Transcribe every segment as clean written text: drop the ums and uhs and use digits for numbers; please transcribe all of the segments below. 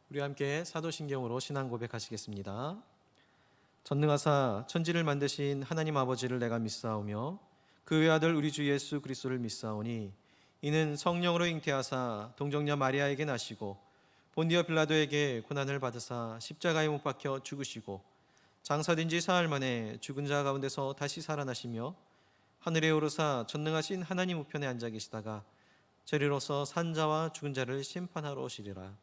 우리 함께 사도신경으로 신앙 고백하시겠습니다. 전능하사 천지를 만드신 하나님 아버지를 내가 믿사오며 그 외아들 우리 주 예수 그리스도를 믿사오니 이는 성령으로 잉태하사 동정녀 마리아에게 나시고 본디오 빌라도에게 고난을 받으사 십자가에 못 박혀 죽으시고 장사된 지 사흘 만에 죽은 자 가운데서 다시 살아나시며 하늘에 오르사 전능하신 하나님 우편에 앉아 계시다가 저리로서 산 자와 죽은 자를 심판하러 오시리라.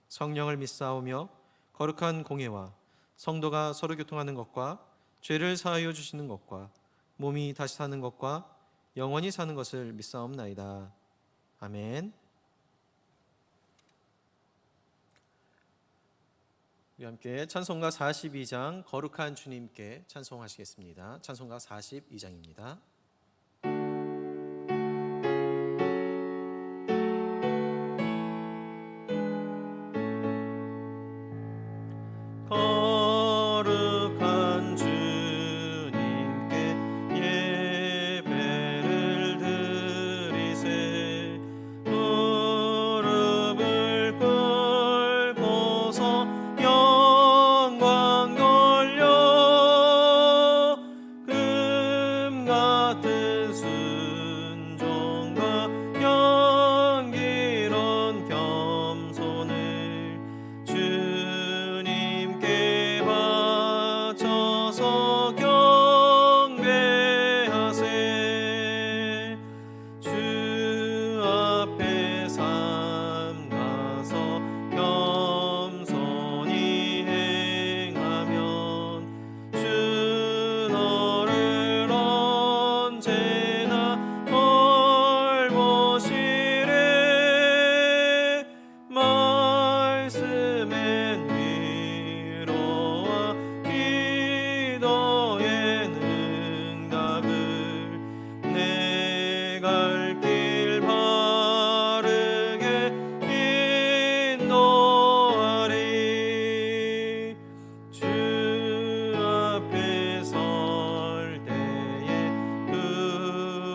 성령을 믿사오며 거룩한 공회와 성도가 서로 교통하는 것과 죄를 사하여 주시는 것과 몸이 다시 사는 것과 영원히 사는 것을 믿사옵나이다. 아멘. 우리 함께 찬송가 42장 거룩한 주님께 찬송하시겠습니다. 찬송가 42장입니다. 거룩한 주님께 예배를 드리세. 무릎을 꿇고서 영광 돌려 금 같은 순종과 경기로운 겸손을 주님께 바쳐서 경배하세. 주 앞에 삼가서 겸손히 행하면 주 너를 언제나 돌보시래. 말씀엔 위로와 기도엔 응답을 내 갈 길 바르게 인도하리. 주 앞에 설 때에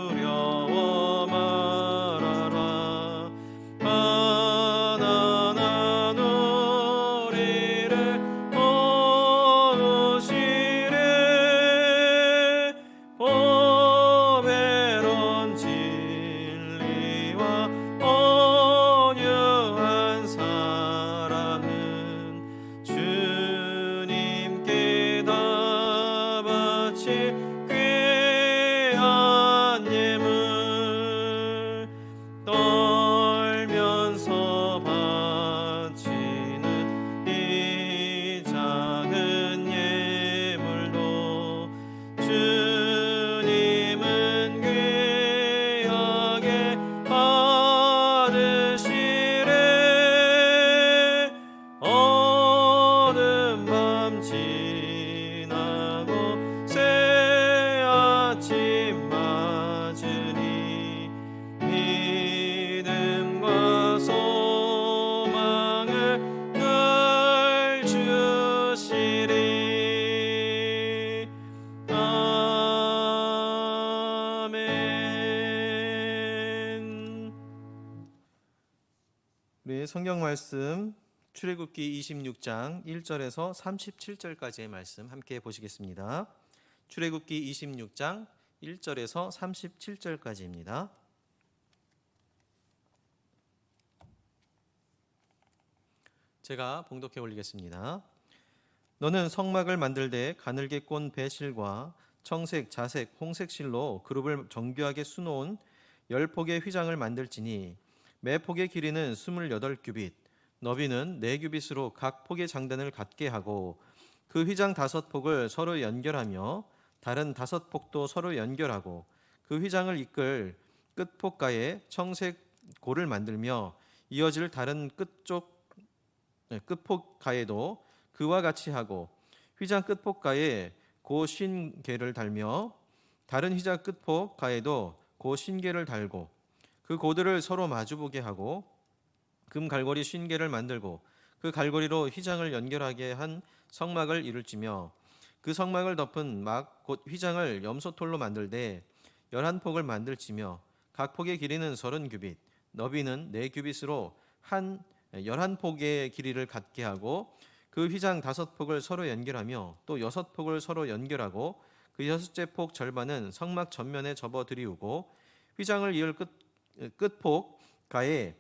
두려워 말아라. 가난한 우리를 도우시래. 보배로운 진리와 온유한 사랑은 주님께 다 바칠 귀한 예물. 떨면서 바치는 이 작은 예물도 주님은 귀하게 받으시래. 어두운 밤 지나고 새 아침 맞으니 믿음과 소망을 늘 주시리. 아멘. 우리 성경 말씀 출애굽기 26장 1절에서 37절까지의 말씀 함께 보시겠습니다. 출애굽기 26장 1절에서 37절까지입니다. 제가 봉독해 올리겠습니다. 너는 성막을 만들되 가늘게 꼰 배실과 청색, 자색, 홍색 실로 그룹을 정교하게 수놓은 10폭의 휘장을 만들지니 매 폭의 길이는 28규빗, 너비는 4규빗으로 각 폭의 장단을 같게 하고 그 휘장 5폭을 서로 연결하며 다른 5폭도 서로 연결하고 그 휘장을 이끌 끝폭가에 청색 고를 만들며 이어질 다른 끝폭가에도 그와 같이 하고 휘장 끝폭가에 고 쉰개를 달며 다른 휘장 끝폭가에도 고 쉰개를 달고 그 고들을 서로 마주보게 하고 금 갈고리 50개를 만들고 그 갈고리로 휘장을 연결하게 한 성막을 이룰지며 그 성막을 덮은 막 곧 휘장을 염소톨로 만들되 11폭을 만들지며 각 폭의 길이는 30규빗, 너비는 4규빗으로 한 11폭의 길이를 갖게 하고 그 휘장 5폭을 서로 연결하며 또 6폭을 서로 연결하고 그 6째 폭 절반은 성막 전면에 접어 들이우고 휘장을 이을 끝폭 가에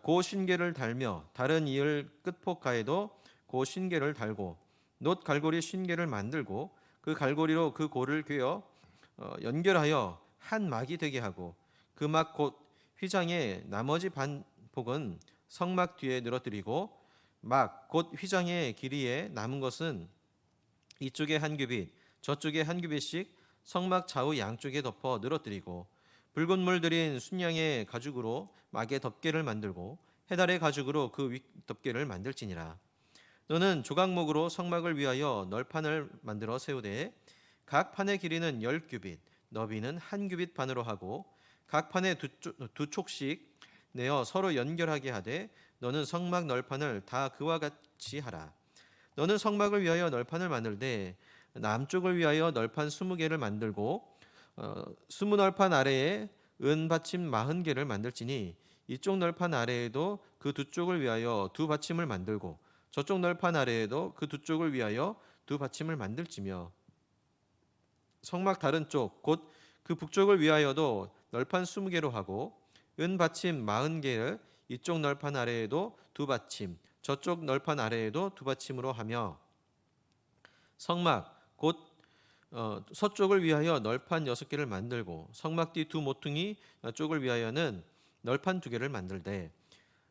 고 신계를 달며 다른 이을 끝폭 가에도 고 신계를 달고 놋 갈고리 신계를 만들고 그 갈고리로 그 고를 괴어 연결하여 한 막이 되게 하고 그 막 곧 휘장의 나머지 반폭은 성막 뒤에 늘어뜨리고 막 곧 휘장의 길이에 남은 것은 이쪽에 한 규빗 저쪽에 한 규빗씩 성막 좌우 양쪽에 덮어 늘어뜨리고 붉은 물 들인 순양의 가죽으로 막의 덮개를 만들고 해달의 가죽으로 그 윗 덮개를 만들지니라. 너는 조각목으로 성막을 위하여 널판을 만들어 세우되 각 판의 길이는 10규빗 너비는 한 규빗 반으로 하고 각 판에 두 촉씩 내어 서로 연결하게 하되 너는 성막 널판을 다 그와 같이 하라. 너는 성막을 위하여 널판을 만들되 남쪽을 위하여 널판 20개를 만들고 20널판 아래에 은 받침 40개를 만들지니 이쪽 널판 아래에도 그 두 쪽을 위하여 두 받침을 만들고 저쪽 널판 아래에도 그 두 쪽을 위하여 두 받침을 만들지며 성막 다른 쪽 곧 그 북쪽을 위하여도 널판 20개로 하고 은 받침 40개를 이쪽 널판 아래에도 두 받침 저쪽 널판 아래에도 두 받침으로 하며 성막 곧 서쪽을 위하여 널판 6개를 만들고 성막 뒤 두 모퉁이 쪽을 위하여는 널판 2개를 만들되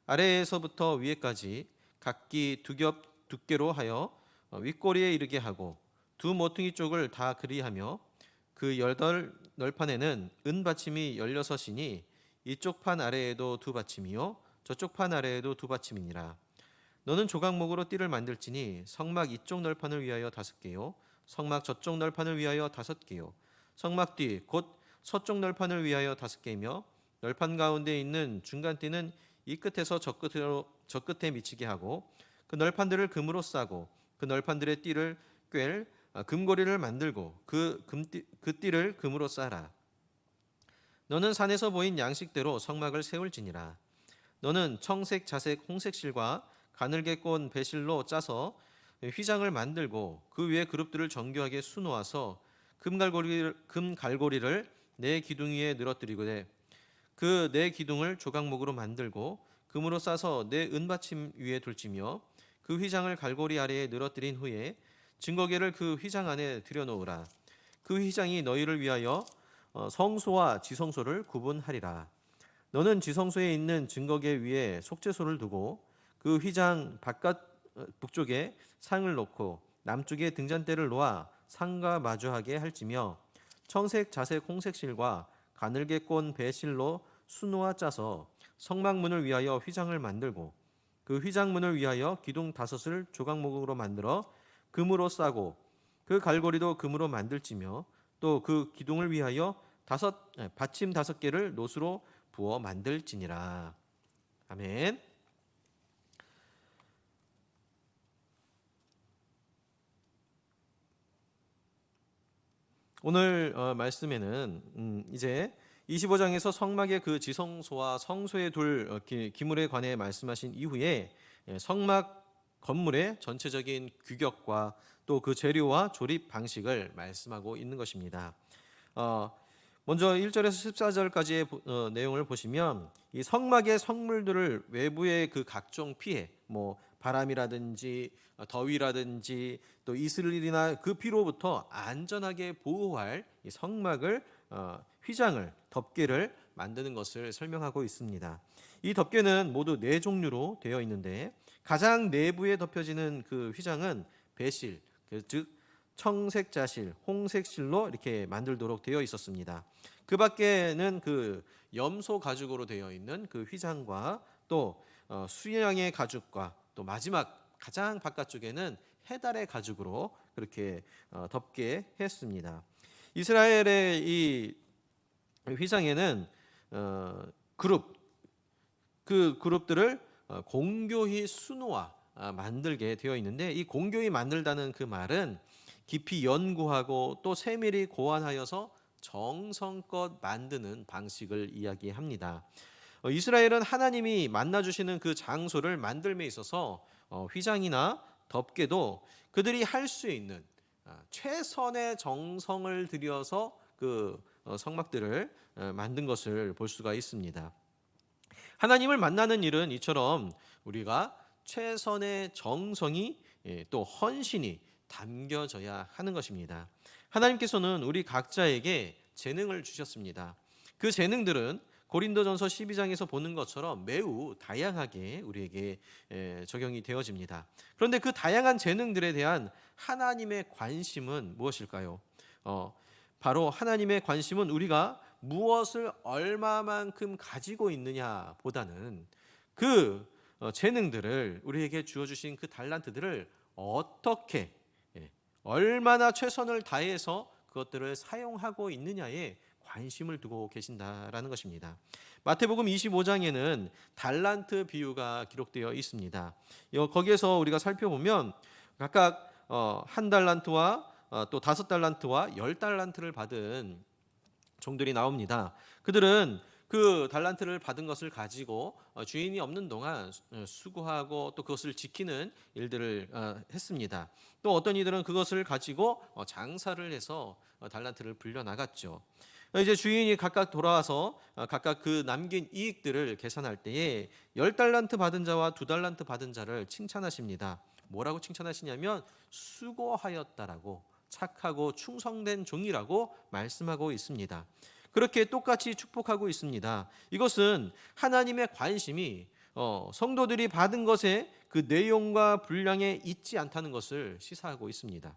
아래에서부터 위에까지 각기 두 겹 두께로 하여 윗꼬리에 이르게 하고 두 모퉁이 쪽을 다 그리하며 그 8널판에는 은 받침이 16이니 이쪽 판 아래에도 두 받침이요 저쪽 판 아래에도 두 받침이니라. 너는 조각목으로 띠를 만들지니 성막 이쪽 널판을 위하여 5개요 성막 저쪽 널판을 위하여 5개요 성막 뒤 곧 서쪽 널판을 위하여 5개이며 널판 가운데 있는 중간 띠는 이 끝에서 저 끝에 미치게 하고 그 널판들을 금으로 싸고 그 널판들의 띠를 꿰 금고리를 만들고 그 띠를 금으로 싸라. 너는 산에서 보인 양식대로 성막을 세울지니라. 너는 청색, 자색, 홍색 실과 가늘게 꼰 배실로 짜서 휘장을 만들고 그 위에 그룹들을 정교하게 수놓아서 금갈고리를 네 기둥 위에 늘어뜨리고 그 네 기둥을 조각목으로 만들고 금으로 싸서 네 은받침 위에 둘지며 그 휘장을 갈고리 아래에 늘어뜨린 후에 증거계를 그 휘장 안에 들여놓으라. 그 휘장이 너희를 위하여 성소와 지성소를 구분하리라. 너는 지성소에 있는 증거계 위에 속죄소를 두고 그 휘장 바깥 북쪽에 상을 놓고 남쪽에 등잔대를 놓아 상과 마주하게 할지며 청색, 자색, 홍색 실과 가늘게 꼰 배실로 수놓아 짜서 성막문을 위하여 휘장을 만들고 그 휘장문을 위하여 기둥 5을 조각목으로 만들어 금으로 싸고 그 갈고리도 금으로 만들지며 또 그 기둥을 위하여 받침 5개를 놋으로 부어 만들지니라. 아멘. 오늘 말씀에는 이제 25장에서 성막의 그 지성소와 성소에 둘 기물에 관해 말씀하신 이후에 성막 건물의 전체적인 규격과 또 그 재료와 조립 방식을 말씀하고 있는 것입니다. 먼저 1절에서 14절까지의 내용을 보시면 이 성막의 성물들을 외부의 그 각종 피해, 바람이라든지 더위라든지 또 이슬이나 그 피로부터 안전하게 보호할 이 성막을 휘장을 덮개를 만드는 것을 설명하고 있습니다. 이 덮개는 모두 4종류로 되어 있는데 가장 내부에 덮여지는 그 휘장은 배실, 즉 청색 자실, 홍색 실로 이렇게 만들도록 되어 있었습니다. 그 밖에는 그 염소 가죽으로 되어 있는 그 휘장과 또 수양의 가죽과 또 마지막 가장 바깥쪽에는 해달의 가죽으로 그렇게 덮게 했습니다. 이스라엘의 이 휘장에는 그 그룹들을 공교히 수놓아 만들게 되어 있는데 이 공교히 만들다는 그 말은 깊이 연구하고 또 세밀히 고안하여서 정성껏 만드는 방식을 이야기합니다. 이스라엘은 하나님이 만나주시는 그 장소를 만들m에 있어서 휘장이나 덮개도 그들이 할 수 있는 최선의 정성을 들여서 그 성막들을 만든 것을 볼 수가 있습니다. 하나님을 만나는 일은 이처럼 우리가 최선의 정성이 또 헌신이 담겨져야 하는 것입니다. 하나님께서는 우리 각자에게 재능을 주셨습니다. 그 재능들은 고린도전서 12장에서 보는 것처럼 매우 다양하게 우리에게 적용이 되어집니다. 그런데 그 다양한 재능들에 대한 하나님의 관심은 무엇일까요? 바로 하나님의 관심은 우리가 무엇을 얼마만큼 가지고 있느냐 보다는 그 재능들을 우리에게 주어주신 그 달란트들을 어떻게 얼마나 최선을 다해서 그것들을 사용하고 있느냐에 관심을 두고 계신다라는 것입니다. 마태복음 25장에는 달란트 비유가 기록되어 있습니다. 거기에서 우리가 살펴보면 각각 한 달란트와 또 5달란트와 10달란트를 받은 종들이 나옵니다. 그들은 그 달란트를 받은 것을 가지고 주인이 없는 동안 수고하고 또 그것을 지키는 일들을 했습니다. 또 어떤 이들은 그것을 가지고 장사를 해서 달란트를 불려나갔죠. 이제 주인이 각각 돌아와서 각각 그 남긴 이익들을 계산할 때에 10달란트 받은 자와 2달란트 받은 자를 칭찬하십니다. 뭐라고 칭찬하시냐면 수고하였다라고, 착하고 충성된 종이라고 말씀하고 있습니다. 그렇게 똑같이 축복하고 있습니다. 이것은 하나님의 관심이 성도들이 받은 것의 그 내용과 분량에 있지 않다는 것을 시사하고 있습니다.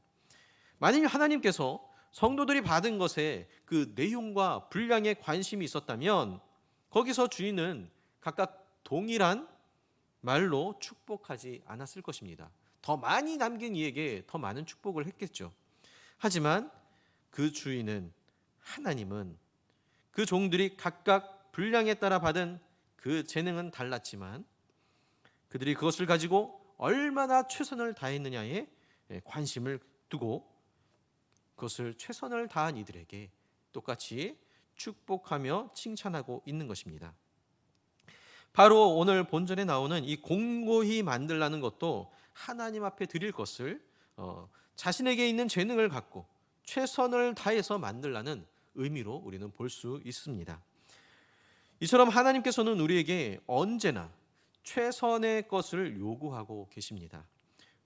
만일 하나님께서 성도들이 받은 것에 그 내용과 분량에 관심이 있었다면 거기서 주인은 각각 동일한 말로 축복하지 않았을 것입니다. 더 많이 남긴 이에게 더 많은 축복을 했겠죠. 하지만 그 주인은, 하나님은 그 종들이 각각 분량에 따라 받은 그 재능은 달랐지만 그들이 그것을 가지고 얼마나 최선을 다했느냐에 관심을 두고 그것을 최선을 다한 이들에게 똑같이 축복하며 칭찬하고 있는 것입니다. 바로 오늘 본전에 나오는 이 공고히 만들라는 것도 하나님 앞에 드릴 것을 자신에게 있는 재능을 갖고 최선을 다해서 만들라는 의미로 우리는 볼 수 있습니다. 이처럼 하나님께서는 우리에게 언제나 최선의 것을 요구하고 계십니다.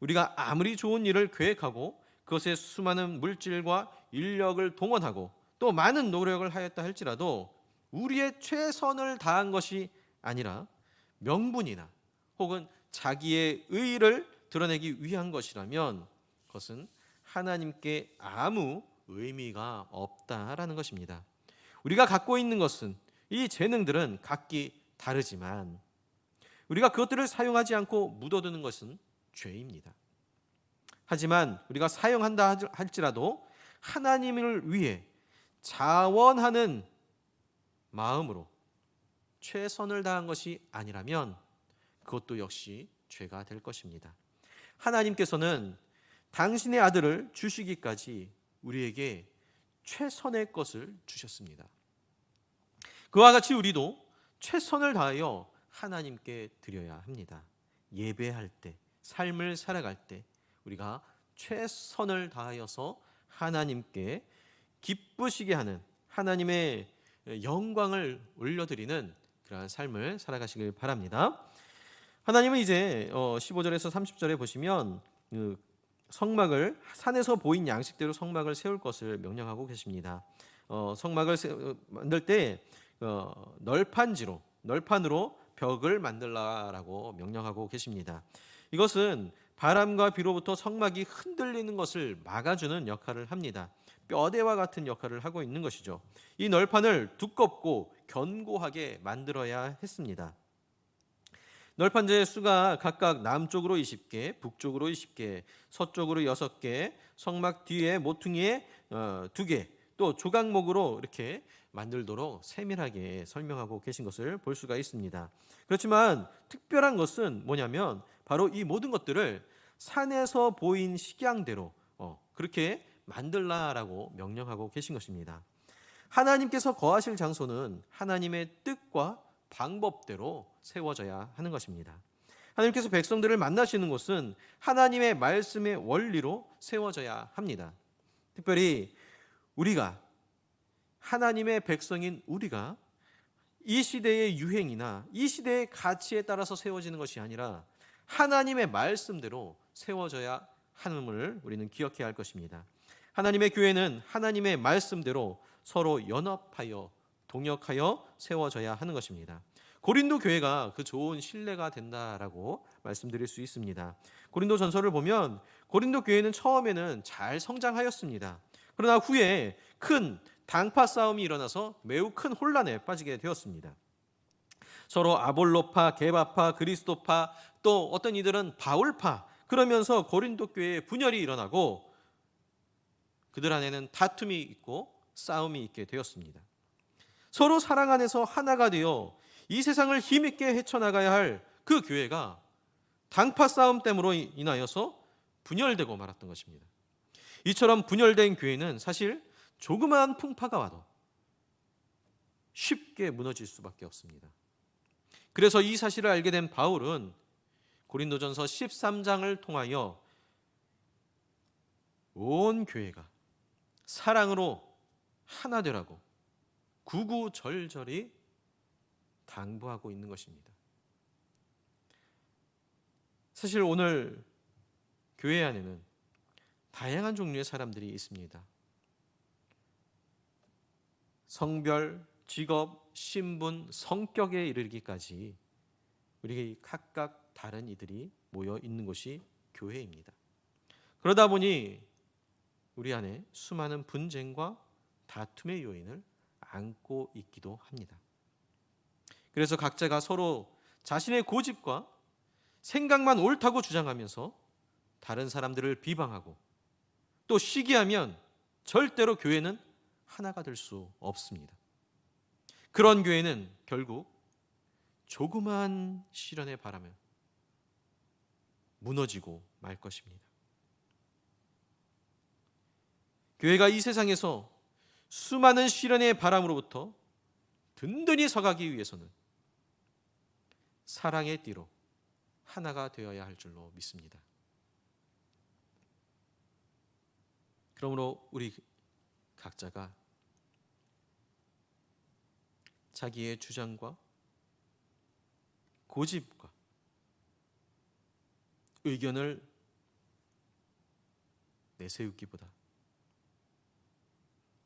우리가 아무리 좋은 일을 계획하고 그것에 수많은 물질과 인력을 동원하고 또 많은 노력을 하였다 할지라도 우리의 최선을 다한 것이 아니라 명분이나 혹은 자기의 의의를 드러내기 위한 것이라면 그것은 하나님께 아무 의미가 없다라는 것입니다. 우리가 갖고 있는 것은, 이 재능들은 각기 다르지만 우리가 그것들을 사용하지 않고 묻어두는 것은 죄입니다. 하지만 우리가 사용한다 할지라도 하나님을 위해 자원하는 마음으로 최선을 다한 것이 아니라면 그것도 역시 죄가 될 것입니다. 하나님께서는 당신의 아들을 주시기까지 우리에게 최선의 것을 주셨습니다. 그와 같이 우리도 최선을 다하여 하나님께 드려야 합니다. 예배할 때, 삶을 살아갈 때 우리가 최선을 다하여서 하나님께 기쁘시게 하는, 하나님의 영광을 올려드리는 그러한 삶을 살아가시길 바랍니다. 하나님은 이제 15절에서 30절에 보시면 성막을, 산에서 보인 양식대로 성막을 세울 것을 명령하고 계십니다. 성막을 만들 때 널판으로 벽을 만들라라고 명령하고 계십니다. 이것은 바람과 비로부터 성막이 흔들리는 것을 막아주는 역할을 합니다. 뼈대와 같은 역할을 하고 있는 것이죠. 이 널판을 두껍고 견고하게 만들어야 했습니다. 널판제의 수가 각각 남쪽으로 20개, 북쪽으로 20개, 서쪽으로 6개, 성막 뒤에 모퉁이에 2개, 또 조각목으로 이렇게 만들도록 세밀하게 설명하고 계신 것을 볼 수가 있습니다. 그렇지만 특별한 것은 뭐냐면 바로 이 모든 것들을 산에서 보인 식양대로 그렇게 만들라라고 명령하고 계신 것입니다. 하나님께서 거하실 장소는 하나님의 뜻과 방법대로 세워져야 하는 것입니다. 하나님께서 백성들을 만나시는 곳은 하나님의 말씀의 원리로 세워져야 합니다. 특별히 우리가, 하나님의 백성인 우리가 이 시대의 유행이나 이 시대의 가치에 따라서 세워지는 것이 아니라 하나님의 말씀대로 세워져야 함을 우리는 기억해야 할 것입니다. 하나님의 교회는 하나님의 말씀대로 서로 연합하여 동역하여 세워져야 하는 것입니다. 고린도 교회가 그 좋은 신뢰가 된다라고 말씀드릴 수 있습니다. 고린도 전서를 보면 고린도 교회는 처음에는 잘 성장하였습니다. 그러나 후에 큰 당파 싸움이 일어나서 매우 큰 혼란에 빠지게 되었습니다. 서로 아볼로파, 게바파, 그리스도파, 또 어떤 이들은 바울파, 그러면서 고린도 교회에 분열이 일어나고 그들 안에는 다툼이 있고 싸움이 있게 되었습니다. 서로 사랑 안에서 하나가 되어 이 세상을 힘있게 헤쳐나가야 할 그 교회가 당파 싸움 때문으로 인하여서 분열되고 말았던 것입니다. 이처럼 분열된 교회는 사실 조그마한 풍파가 와도 쉽게 무너질 수밖에 없습니다. 그래서 이 사실을 알게 된 바울은 고린도전서 13장을 통하여 온 교회가 사랑으로 하나 되라고 구구절절히 당부하고 있는 것입니다. 사실 오늘 교회 안에는 다양한 종류의 사람들이 있습니다. 성별, 직업, 신분, 성격에 이르기까지 우리 각각 다른 이들이 모여 있는 곳이 교회입니다. 그러다 보니 우리 안에 수많은 분쟁과 다툼의 요인을 안고 있기도 합니다. 그래서 각자가 서로 자신의 고집과 생각만 옳다고 주장하면서 다른 사람들을 비방하고 또 시기하면 절대로 교회는 하나가 될 수 없습니다. 그런 교회는 결국 조그만 시련의 바람에 무너지고 말 것입니다. 교회가 이 세상에서 수많은 시련의 바람으로부터 든든히 서가기 위해서는 사랑의 띠로 하나가 되어야 할 줄로 믿습니다. 그러므로 우리 각자가 자기의 주장과 고집과 의견을 내세우기보다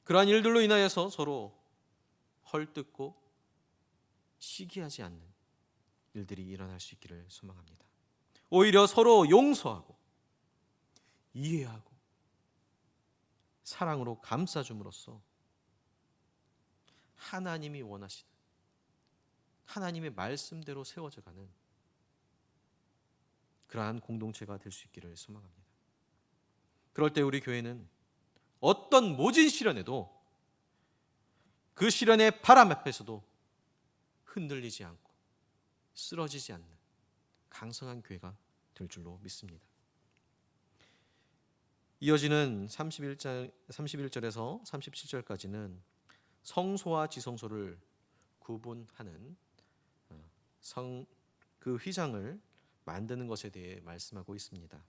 그러한 일들로 인하여서 서로 헐뜯고 시기하지 않는 일들이 일어날 수 있기를 소망합니다. 오히려 서로 용서하고 이해하고 사랑으로 감싸줌으로써 하나님이 원하시는 하나님의 말씀대로 세워져가는 그러한 공동체가 될 수 있기를 소망합니다. 그럴 때 우리 교회는 어떤 모진 시련에도 그 시련의 바람 앞에서도 흔들리지 않고 쓰러지지 않는 강성한 교회가 될 줄로 믿습니다. 이어지는 31절에서 37절까지는 성소와 지성소를 구분하는 그 휘장을 만드는 것에 대해 말씀하고 있습니다.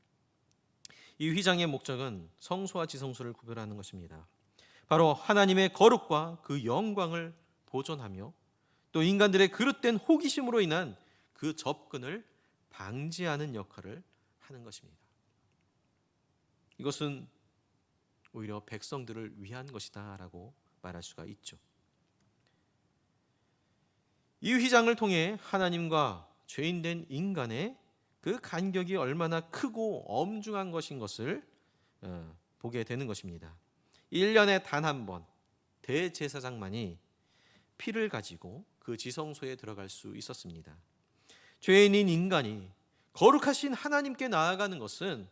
이 휘장의 목적은 성소와 지성소를 구별하는 것입니다. 바로 하나님의 거룩과 그 영광을 보존하며 또 인간들의 그릇된 호기심으로 인한 그 접근을 방지하는 역할을 하는 것입니다. 이것은 오히려 백성들을 위한 것이다 라고 말할 수가 있죠. 이 휘장을 통해 하나님과 죄인된 인간의 그 간격이 얼마나 크고 엄중한 것인 것을 보게 되는 것입니다. 1년에 단 한 번 대제사장만이 피를 가지고 그 지성소에 들어갈 수 있었습니다. 죄인인 인간이 거룩하신 하나님께 나아가는 것은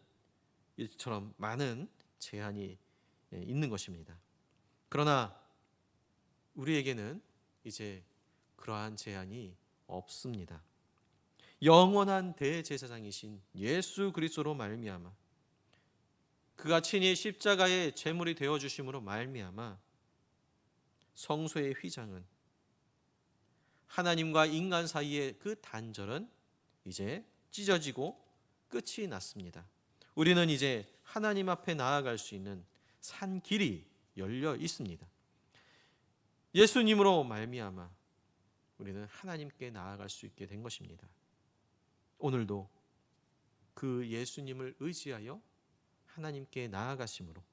이처럼 많은 제한이 있는 것입니다. 그러나 우리에게는 이제 그러한 제한이 없습니다. 영원한 대제사장이신 예수 그리스도로 말미암아 그가 친히 십자가의 제물이 되어 주심으로 말미암아 성소의 휘장은 하나님과 인간 사이의 그 단절은 이제 찢어지고 끝이 났습니다. 우리는 이제 하나님 앞에 나아갈 수 있는 산 길이 열려 있습니다. 예수님으로 말미암아 우리는 하나님께 나아갈 수 있게 된 것입니다. 오늘도 그 예수님을 의지하여 하나님께 나아가심으로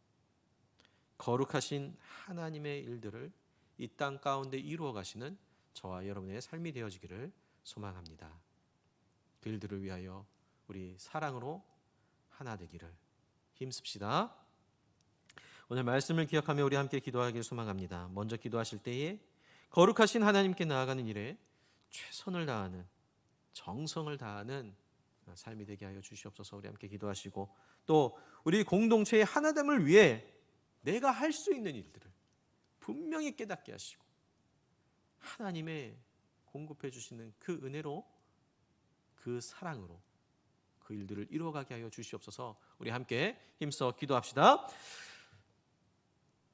거룩하신 하나님의 일들을 이 땅 가운데 이루어 가시는 저와 여러분의 삶이 되어지기를 소망합니다. 그 일들을 위하여 우리 사랑으로 하나 되기를 힘씁시다. 오늘 말씀을 기억하며 우리 함께 기도하기를 소망합니다. 먼저 기도하실 때에 거룩하신 하나님께 나아가는 일에 최선을 다하는, 정성을 다하는 삶이 되게 하여 주시옵소서. 우리 함께 기도하시고 또 우리 공동체의 하나됨을 위해 내가 할 수 있는 일들을 분명히 깨닫게 하시고 하나님의 공급해 주시는 그 은혜로, 그 사랑으로 그 일들을 이루어가게 하여 주시옵소서. 우리 함께 힘써 기도합시다.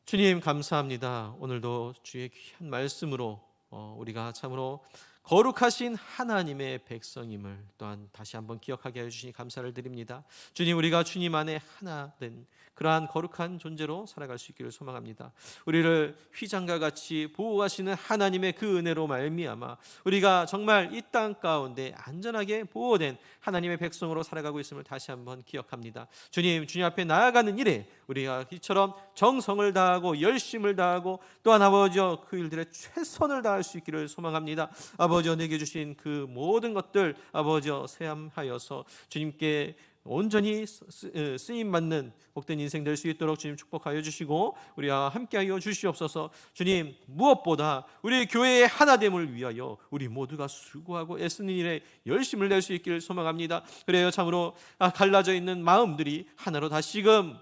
주님 감사합니다. 오늘도 주의 귀한 말씀으로 우리가 참으로 거룩하신 하나님의 백성임을 또한 다시 한번 기억하게 하여 주시니 감사를 드립니다. 주님, 우리가 주님 안에 하나 된 그러한 거룩한 존재로 살아갈 수 있기를 소망합니다. 우리를 휘장과 같이 보호하시는 하나님의 그 은혜로 말미암아 우리가 정말 이 땅 가운데 안전하게 보호된 하나님의 백성으로 살아가고 있음을 다시 한번 기억합니다. 주님 앞에 나아가는 일에 우리가 이처럼 정성을 다하고 열심을 다하고 또한 아버지여 그 일들에 최선을 다할 수 있기를 소망합니다. 아버지여 내게 주신 그 모든 것들 아버지여 세함하여서 주님께 온전히 쓰임받는 복된 인생 될 수 있도록 주님 축복하여 주시고 우리와 함께하여 주시옵소서. 주님, 무엇보다 우리 교회의 하나됨을 위하여 우리 모두가 수고하고 애쓰는 일에 열심을 낼 수 있기를 소망합니다. 그래요, 참으로 갈라져 있는 마음들이 하나로 다시금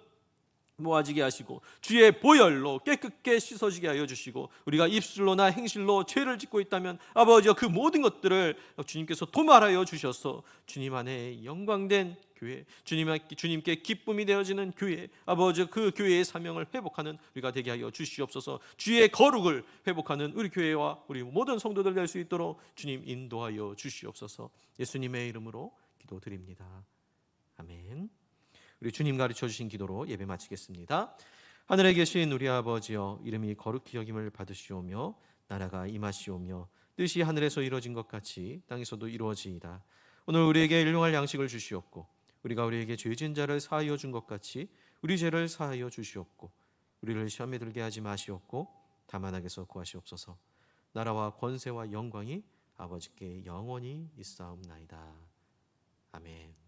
모아지게 하시고 주의 보혈로 깨끗게 씻어지게 하여 주시고 우리가 입술로나 행실로 죄를 짓고 있다면 아버지여 그 모든 것들을 주님께서 도말하여 주셔서 주님 안에 영광된 교회, 주님께 기쁨이 되어지는 교회, 아버지 그 교회의 사명을 회복하는 우리가 되게 하여 주시옵소서. 주의 거룩을 회복하는 우리 교회와 우리 모든 성도들 될 수 있도록 주님 인도하여 주시옵소서. 예수님의 이름으로 기도드립니다. 아멘. 우리 주님 가르쳐 주신 기도로 예배 마치겠습니다. 하늘에 계신 우리 아버지여, 이름이 거룩히 여김을 받으시오며 나라가 임하시오며 뜻이 하늘에서 이루어진 것 같이 땅에서도 이루어지이다. 오늘 우리에게 일용할 양식을 주시옵고 우리가 우리에게 죄진 자를 사하여 준 것 같이 우리 죄를 사하여 주시옵고 우리를 시험에 들게 하지 마시옵고 다만 악에서 구하시옵소서. 나라와 권세와 영광이 아버지께 영원히 있사옵나이다. 아멘.